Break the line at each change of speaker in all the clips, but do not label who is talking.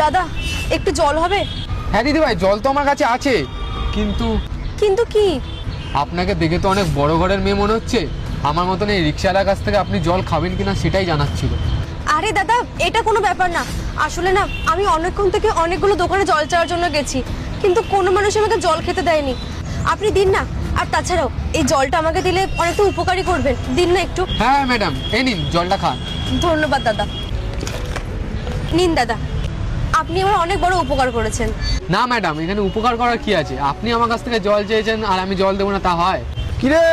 দাদা একটু জল হবে?
হ্যাঁ দিদি ভাই, জল তো আমার কাছে আছে, কিন্তু
কিন্তু কি?
আপনাকে দেখে তো অনেক বড় ঘরের মেয়ে মনে হচ্ছে। আমার মতন এই রিক্সাওয়ালার কাছ থেকে আপনি জল খাবেন কিনা সেটাই জানার ছিল।
আরে দাদা, এটা কোনো ব্যাপার না। আসলে না, আমি অনেকক্ষণ থেকে অনেকগুলো দোকানে জল চাওয়ার জন্য গেছি, কিন্তু কোনো মানুষ আমাকে জল খেতে দেয়নি। আপনি দিন না। আর তাছাড়াও এই জলটা আমাকে দিলে অনেকটা উপকারী করবেন, দিন না একটু।
হ্যাঁ ম্যাডাম, এই নিন জলটা খান।
ধন্যবাদ দাদা। নিন দাদা, আপনি আমার অনেক বড় উপকার করেছেন।
না ম্যাডাম, এখানে উপকার করার কি আছে? আপনি আমার কাছ থেকে জল চেয়েছেন আর আমি জল দেবো না, তা হয়?
কিরে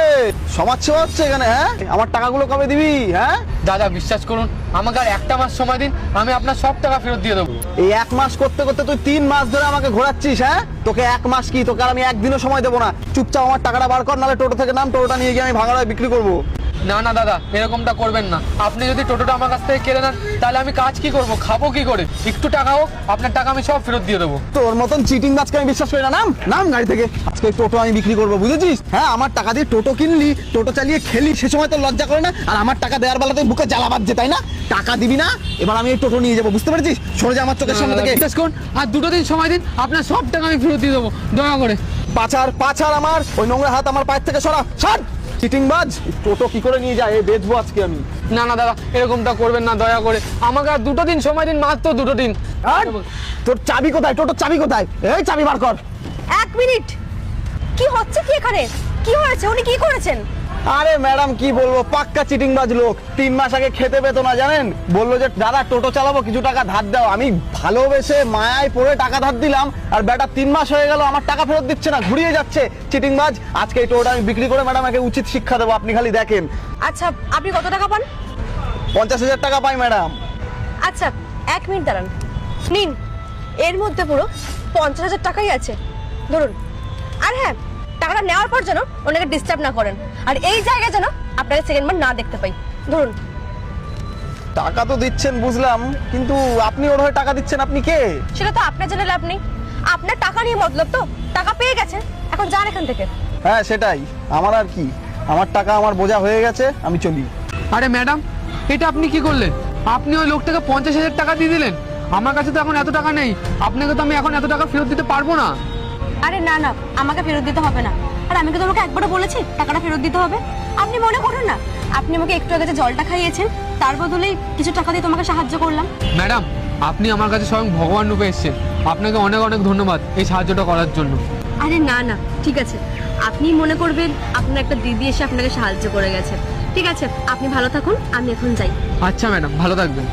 সমাজ সেবা হচ্ছে এখানে? হ্যাঁ, আমার টাকাগুলো কবে দিবি? হ্যাঁ
দাদা বিশ্বাস করুন, আমাকে আর একটা মাস সময় দিন, আমি আপনার সব টাকা ফেরত দিয়ে দেবো।
এই 1 মাস করতে করতে তুই 3 মাস ধরে আমাকে ঘোরাচ্ছিস। হ্যাঁ, তোকে 1 মাস কি, তোকে আর আমি একদিনও সময় দেবো না। চুপচাপ আমার টাকাটা বার কর, নাহলে টোটো থেকে নাম, টোটোটা নিয়ে গিয়ে আমি ভাঙাড়ায় বিক্রি করবো।
না না দাদা, এরকমটা করবেন না। আপনি যদি টোটোটা আমার কাছ থেকে কেড়ে নেন, তাহলে আমি কাজ কি করব, খাবো কি করে? একটু টাকা হোক, আপনার টাকা আমি সব ফেরত দিয়ে দেবো।
তোর মতন চিটিং বাজকে আমি বিশ্বাস করি না। নাম নাম গাড়ি থেকে, আজকে এই টোটো আমি বিক্রি করবো, বুঝেছিস? হ্যাঁ, আমার টাকা দিয়ে টোটো কিনলি, টোটো চালিয়ে খেলি, সে সময় তো লজ্জা করে না? আর আমার টাকা দেওয়ার বেলা তুই বুকে জ্বালা বাজছে, তাই না? টাকা দিবি না, এবার আমি এই টোটো নিয়ে যাবো, বুঝতে পেরেছিস? সরে যা আমার চোখের সামনে থেকে।
বিশ্বাস করুন, আর 2 দিন সময় দিন, আপনার সব টাকা আমি ফেরত দিয়ে দেবো, দয়া করে।
পাছার আমার ওই নোংরা হাত আমার পায়ের থেকে সরা, সর। চিটিংবাজ, টোটো কি করে নিয়ে যায়, বেচবো আজকে আমি।
না না দাদা, এরকমটা করবেন না, দয়া করে। আমাকে আর 2 দিন সময় দিন, মাত্র 2 দিন।
আর তোর চাবি কোথায়? টোটোর চাবি কোথায়? এই চাবি বার কর।
1 মিনিট। কি হচ্ছে কি এখানে? কি হয়েছে? উনি কি করেছেন?
আরে ম্যাডাম, কি বলবো, পাক্কা চিটিংবাজ লোক। 3 মাস আগে খেতে পেত না, জানেন? বললো যে দাদা টোটো চালাবো, কিছু টাকা ধার দাও। আমি ভালোবেসে মায়ায় পড়ে টাকা ধার দিলাম, আর বেটা 3 মাস হয়ে গেল আমার টাকা ফেরত দিচ্ছে না, ঘুরিয়ে যাচ্ছে। চিটিংবাজ, আজকে এই টোটোটা আমি বিক্রি করে ম্যাডাম একে উচিত শিক্ষা দেবো, আপনি খালি দেখেন।
আচ্ছা, আপনি কত টাকা পান?
50,000 টাকা পাই ম্যাডাম।
আচ্ছা, 1 মিনিট দাঁড়ান। নিন, এর মধ্যে পুরো 50,000 টাকাই আছে, ধরুন। আর হ্যাঁ, টাকাটা নেওয়ার পর যেন ওনাকে ডিস্টার্ব না করেন, আর এই জায়গায় যেন আপনাকে সেকেন্ডবার না দেখতে পাই, ধরুন।
টাকা তো দিচ্ছেন বুঝলাম, কিন্তু আপনি ওর হয়ে টাকা দিচ্ছেন, আপনি কে?
সেটা তো আপনার জন্য লাভ নেই। আপনার টাকা নিয়ে মতলব তো, টাকা পেয়ে গেছেন, এখন যান এখান থেকে।
হ্যাঁ সেটাই, আমার আর কি, আমার টাকা আমার বোঝা হয়ে গেছে, আমি চলি।
আরে ম্যাডাম, এটা আপনি কি করলেন? আপনি ওই লোকটাকে 50,000 টাকা দিয়ে দিলেন। আমার কাছে তো এখন এত টাকা নেই, আপনাকে তো আমি এখন এত টাকা ফেরত দিতে পারবো না।
আরে না না, আমাকে ফেরত দিতে হবে না। আর আমি কি তোমাকে একবারও বলেছি টাকাটা ফেরত দিতে হবে? আপনি মনে করুন না, আপনি আমাকে একটু আগে যে জলটা খাইয়েছেন, তার বদলে কিছু টাকা দিয়ে তোমাকে সাহায্য করলাম।
ম্যাডাম, আপনি আমার কাছে স্বয়ং ভগবান রূপে এসেছেন। আপনাকে অনেক অনেক ধন্যবাদ এই সাহায্যটা করার জন্য।
আরে না না, ঠিক আছে। আপনি মনে করবেন আপনার একটা দিদি এসে আপনাকে সাহায্য করে গেছে। ঠিক আছে, আপনি ভালো থাকুন, আমি এখন যাই।
আচ্ছা ম্যাডাম, ভালো থাকবেন।